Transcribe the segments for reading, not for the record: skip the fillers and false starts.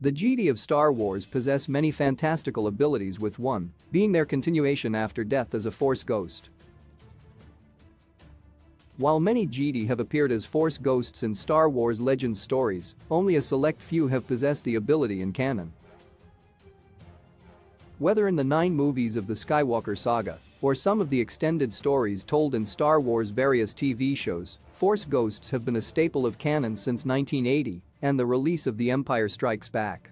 The Jedi of Star Wars possess many fantastical abilities, with one being their continuation after death as a Force ghost. While many Jedi have appeared as Force ghosts in Star Wars Legends stories, only a select few have possessed the ability in canon. Whether in the 9 movies of the Skywalker saga or some of the extended stories told in Star Wars' various TV shows, Force ghosts have been a staple of canon since 1980 and the release of The Empire Strikes Back.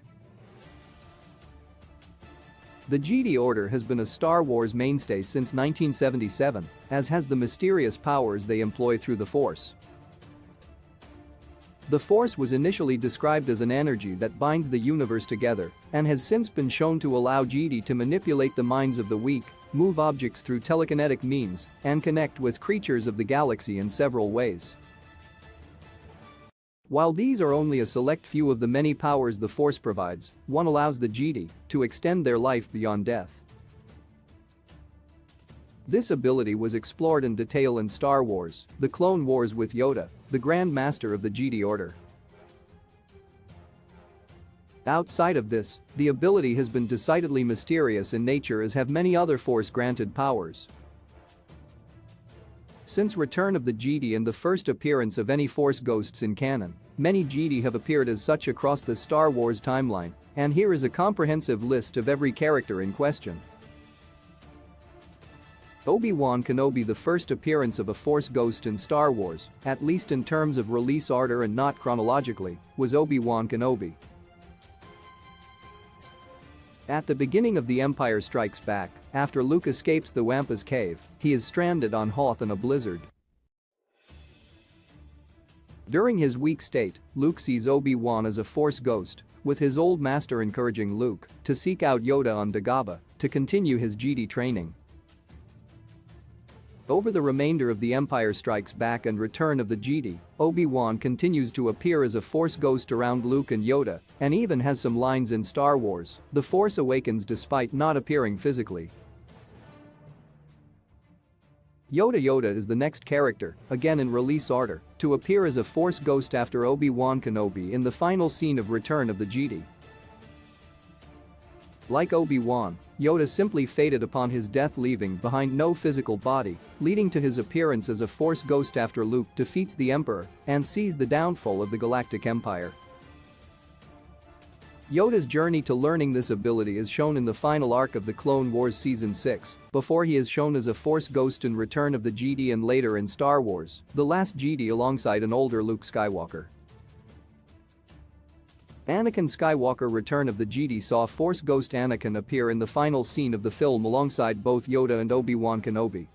The Jedi Order has been a Star Wars mainstay since 1977, as has the mysterious powers they employ through the Force. The Force was initially described as an energy that binds the universe together and has since been shown to allow Jedi to manipulate the minds of the weak, move objects through telekinetic means, and connect with creatures of the galaxy in several ways. While these are only a select few of the many powers the Force provides, one allows the Jedi to extend their life beyond death. This ability was explored in detail in Star Wars: The Clone Wars with Yoda, the Grand Master of the Jedi Order. Outside of this, the ability has been decidedly mysterious in nature, as have many other Force-granted powers. Since Return of the Jedi and the first appearance of any Force ghosts in canon, many Jedi have appeared as such across the Star Wars timeline, and here is a comprehensive list of every character in question. Obi-Wan Kenobi. The first appearance of a Force ghost in Star Wars, at least in terms of release order and not chronologically, was Obi-Wan Kenobi. At the beginning of The Empire Strikes Back, after Luke escapes the Wampa's cave, he is stranded on Hoth in a blizzard. During his weak state, Luke sees Obi-Wan as a Force ghost, with his old master encouraging Luke to seek out Yoda on Dagobah to continue his Jedi training. Over the remainder of The Empire Strikes Back and Return of the Jedi, Obi-Wan continues to appear as a Force ghost around Luke and Yoda, and even has some lines in Star Wars: The Force Awakens, despite not appearing physically. Yoda is the next character, again in release order, to appear as a Force ghost after Obi-Wan Kenobi in the final scene of Return of the Jedi. Like Obi-Wan, Yoda simply faded upon his death, leaving behind no physical body, leading to his appearance as a Force ghost after Luke defeats the Emperor and sees the downfall of the Galactic Empire. Yoda's journey to learning this ability is shown in the final arc of the Clone Wars Season 6, before he is shown as a Force ghost in Return of the Jedi and later in Star Wars: The Last Jedi alongside an older Luke Skywalker. Anakin Skywalker. Return of the Jedi saw Force ghost Anakin appear in the final scene of the film alongside both Yoda and Obi-Wan Kenobi.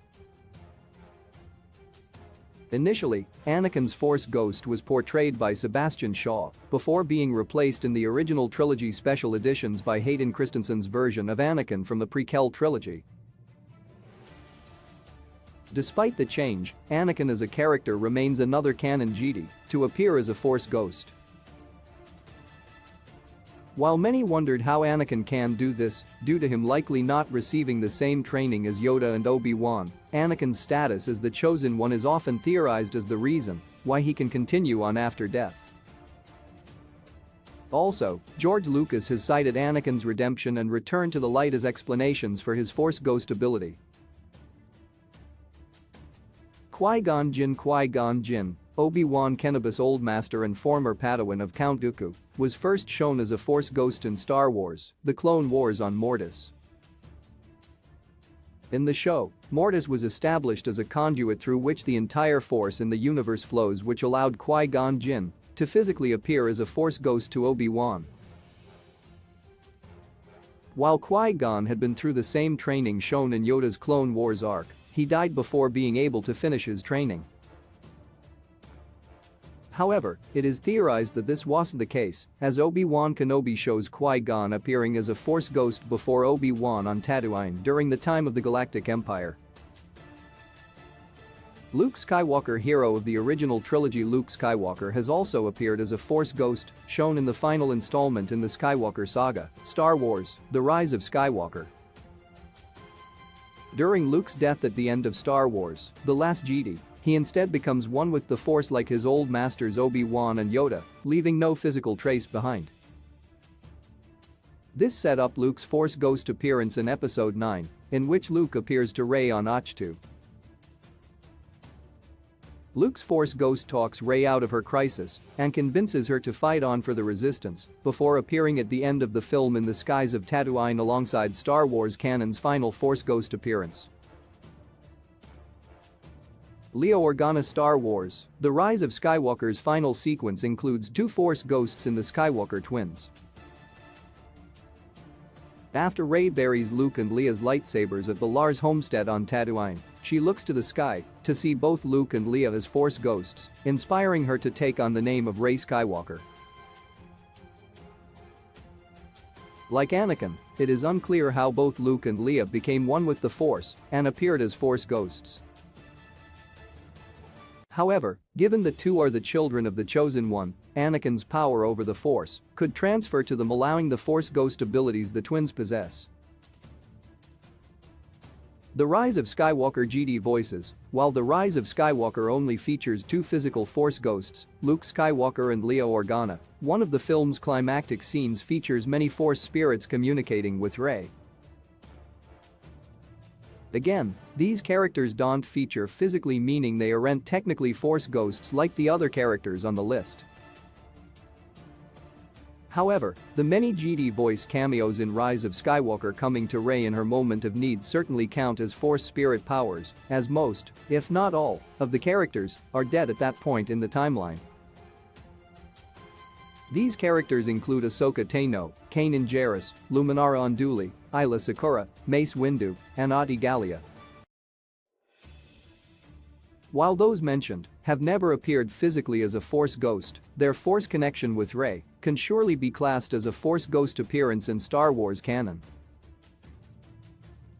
Initially, Anakin's Force ghost was portrayed by Sebastian Shaw, before being replaced in the original trilogy special editions by Hayden Christensen's version of Anakin from the prequel trilogy. Despite the change, Anakin as a character remains another canon Jedi to appear as a Force ghost. While many wondered how Anakin can do this, due to him likely not receiving the same training as Yoda and Obi-Wan, Anakin's status as the Chosen One is often theorized as the reason why he can continue on after death. Also, George Lucas has cited Anakin's redemption and return to the light as explanations for his Force ghost ability. Qui-Gon Jinn. Obi-Wan Kenobi's old master and former Padawan of Count Dooku, was first shown as a Force ghost in Star Wars: The Clone Wars on Mortis. In the show, Mortis was established as a conduit through which the entire Force in the universe flows, which allowed Qui-Gon Jinn to physically appear as a Force ghost to Obi-Wan. While Qui-Gon had been through the same training shown in Yoda's Clone Wars arc, he died before being able to finish his training. However, it is theorized that this wasn't the case, as Obi-Wan Kenobi shows Qui-Gon appearing as a Force ghost before Obi-Wan on Tatooine during the time of the Galactic Empire. Luke Skywalker. Hero of the original trilogy, Luke Skywalker has also appeared as a Force ghost, shown in the final installment in the Skywalker saga, Star Wars: The Rise of Skywalker. During Luke's death at the end of Star Wars: The Last Jedi, he instead becomes one with the Force like his old masters Obi-Wan and Yoda, leaving no physical trace behind. This set up Luke's Force Ghost appearance in Episode 9, in which Luke appears to Rey on Ahch-To. Luke's Force Ghost talks Rey out of her crisis and convinces her to fight on for the Resistance before appearing at the end of the film in the skies of Tatooine alongside Star Wars canon's final Force Ghost appearance. Leia Organa Star Wars: The Rise of Skywalker's final sequence includes 2 Force Ghosts in the Skywalker twins. After Rey buries Luke and Leia's lightsabers at the Lars homestead on Tatooine, she looks to the sky to see both Luke and Leia as Force Ghosts, inspiring her to take on the name of Rey Skywalker. Like Anakin, it is unclear how both Luke and Leia became one with the Force and appeared as Force Ghosts. However, given the two are the children of the Chosen One, Anakin's power over the Force could transfer to them, allowing the Force Ghost abilities the twins possess. The Rise of Skywalker Jedi voices: while The Rise of Skywalker only features 2 physical Force Ghosts, Luke Skywalker and Leia Organa, one of the film's climactic scenes features many Force spirits communicating with Rey. Again, these characters don't feature physically, meaning they aren't technically Force Ghosts like the other characters on the list. However, the many Jedi voice cameos in Rise of Skywalker coming to Rey in her moment of need certainly count as Force spirit powers, as most, if not all, of the characters are dead at that point in the timeline. These characters include Ahsoka Tano, Kanan Jarrus, Luminara Unduli, Ayla Secura, Mace Windu, and Adi Gallia. While those mentioned have never appeared physically as a Force Ghost, their Force connection with Rey can surely be classed as a Force Ghost appearance in Star Wars canon.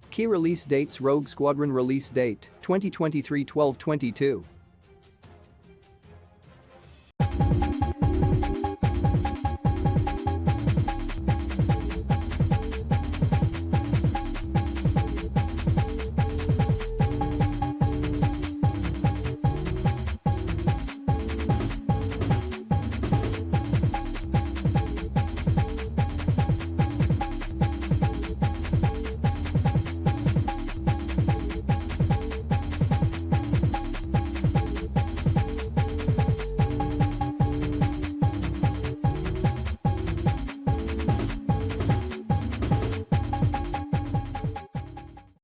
Key release dates: Rogue Squadron release date 2023 12/22.